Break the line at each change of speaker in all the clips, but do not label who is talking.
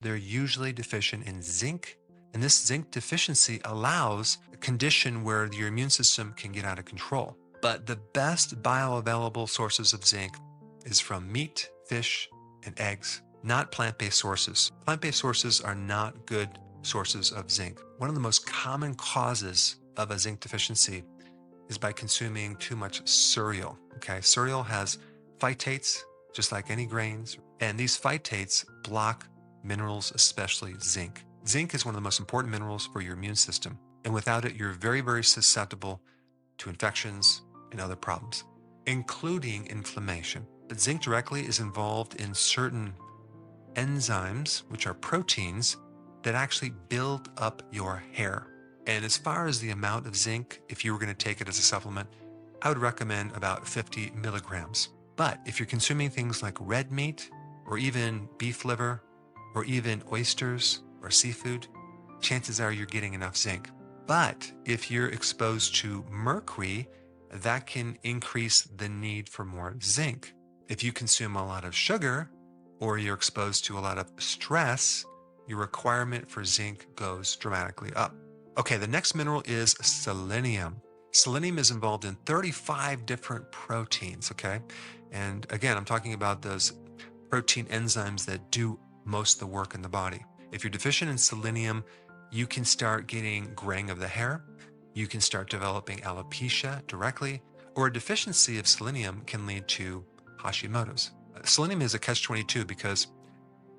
they're usually deficient in zinc. And this zinc deficiency allows a condition where your immune system can get out of control. But the best bioavailable sources of zinc is from meat, fish, and eggs, not plant-based sources. Plant-based sources are not good sources of zinc. One of the most common causes of a zinc deficiency is by consuming too much cereal. Okay, cereal has phytates, just like any grains, and these phytates block minerals, especially zinc. Zinc is one of the most important minerals for your immune system, and without it, you're very, very susceptible to infections and other problems, including inflammation. But zinc directly is involved in certain enzymes, which are proteins that actually build up your hair. And as far as the amount of zinc, if you were going to take it as a supplement, I would recommend about 50 milligrams. But if you're consuming things like red meat, or even beef liver, or even oysters or seafood, chances are you're getting enough zinc. But if you're exposed to mercury, that can increase the need for more zinc. If you consume a lot of sugar, or you're exposed to a lot of stress, your requirement for zinc goes dramatically up. Okay, the next mineral is selenium. Selenium is involved in 35 different proteins, okay? And again, I'm talking about those protein enzymes that do most of the work in the body. If you're deficient in selenium, you can start getting graying of the hair, you can start developing alopecia directly, or a deficiency of selenium can lead to Hashimoto's. Selenium is a catch-22 because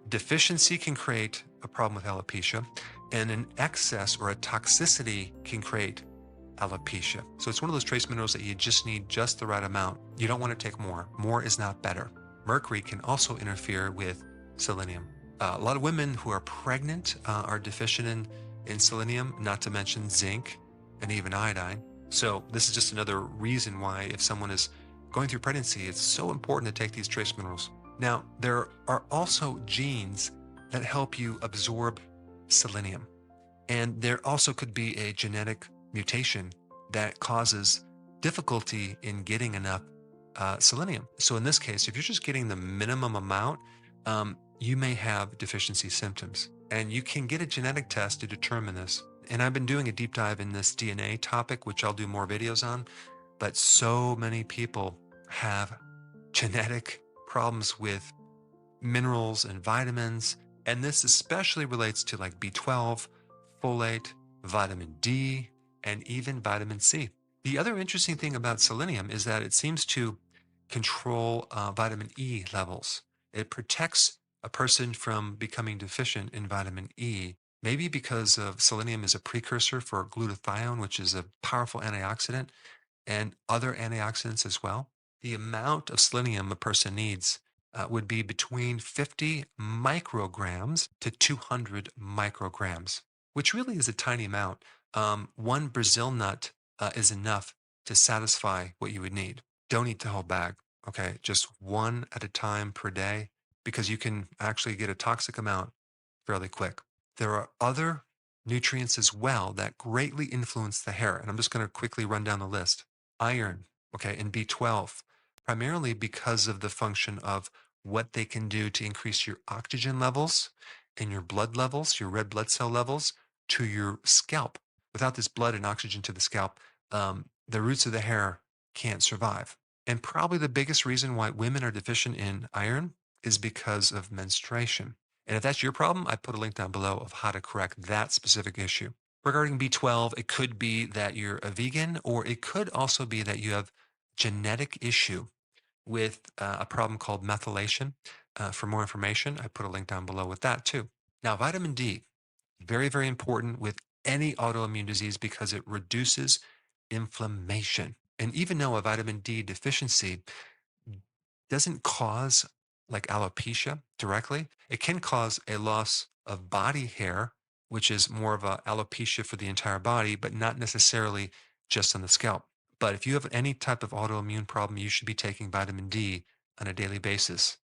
deficiency can create a problem with alopecia, and an excess or a toxicity can create alopecia. So it's one of those trace minerals that you just need just the right amount. You don't want to take more. More is not better. Mercury can also interfere with selenium. A lot of women who are pregnant are deficient in selenium, not to mention zinc and even iodine. So this is just another reason why if someone is going through pregnancy, it's so important to take these trace minerals. Now, there are also genes that help you absorb selenium. And there also could be a genetic mutation that causes difficulty in getting enough selenium. So in this case, if you're just getting the minimum amount, you may have deficiency symptoms. And you can get a genetic test to determine this. And I've been doing a deep dive in this DNA topic, which I'll do more videos on. But so many people have genetic problems with minerals and vitamins. And this especially relates to like B12, folate, vitamin D, and even vitamin C. The other interesting thing about selenium is that it seems to control vitamin E levels. It protects a person from becoming deficient in vitamin E, maybe because of selenium is a precursor for glutathione, which is a powerful antioxidant, and other antioxidants as well. The amount of selenium a person needs would be between 50 micrograms to 200 micrograms, which really is a tiny amount. One Brazil nut is enough to satisfy what you would need. Don't eat the whole bag, okay? Just one at a time per day, because you can actually get a toxic amount fairly quick. There are other nutrients as well that greatly influence the hair, and I'm just going to quickly run down the list. Iron, okay, and B12, primarily because of the function of what they can do to increase your oxygen levels and your blood levels, your red blood cell levels to your scalp. Without this blood and oxygen to the scalp, the roots of the hair can't survive. And probably the biggest reason why women are deficient in iron is because of menstruation. And if that's your problem, I put a link down below of how to correct that specific issue. Regarding B12, it could be that you're a vegan, or it could also be that you have genetic issue with a problem called methylation. For more information, I put a link down below with that too. Now, vitamin D, very, very important with any autoimmune disease because it reduces inflammation. And even though a vitamin D deficiency doesn't cause like alopecia directly, it can cause a loss of body hair, which is more of a alopecia for the entire body, but not necessarily just on the scalp. But if you have any type of autoimmune problem, you should be taking vitamin D on a daily basis,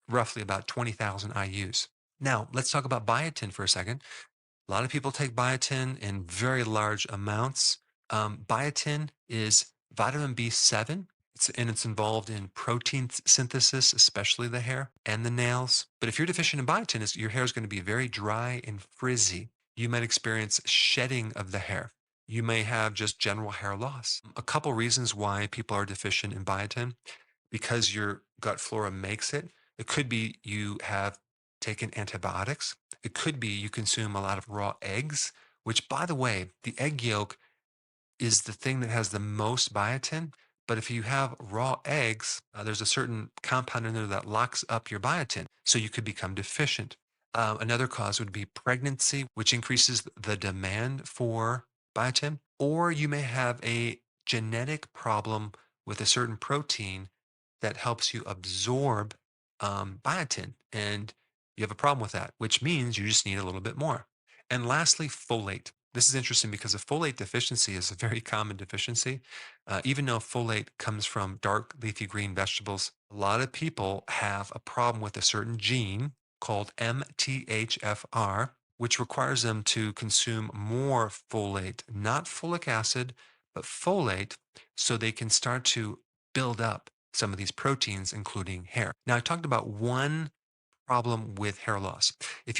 roughly about 20,000 IUs. Now, let's talk about biotin for a second. A lot of people take biotin in very large amounts. Biotin is vitamin B7. And it's involved in protein synthesis, especially the hair and the nails. But if you're deficient in biotin, your hair is going to be very dry and frizzy. You might experience shedding of the hair. You may have just general hair loss. A couple reasons why people are deficient in biotin: because your gut flora makes it. It could be you have taken antibiotics. It could be you consume a lot of raw eggs, which, by the way, the egg yolk is the thing that has the most biotin. But if you have raw eggs, there's a certain compound in there that locks up your biotin. So you could become deficient. Another cause would be pregnancy, which increases the demand for biotin. Or you may have a genetic problem with a certain protein that helps you absorb biotin. And you have a problem with that, which means you just need a little bit more. And lastly, folate. This is interesting because a folate deficiency is a very common deficiency. Even though folate comes from dark leafy green vegetables, a lot of people have a problem with a certain gene called MTHFR, which requires them to consume more folate, not folic acid, but folate, so they can start to build up some of these proteins, including hair. Now, I talked about one problem with hair loss. If you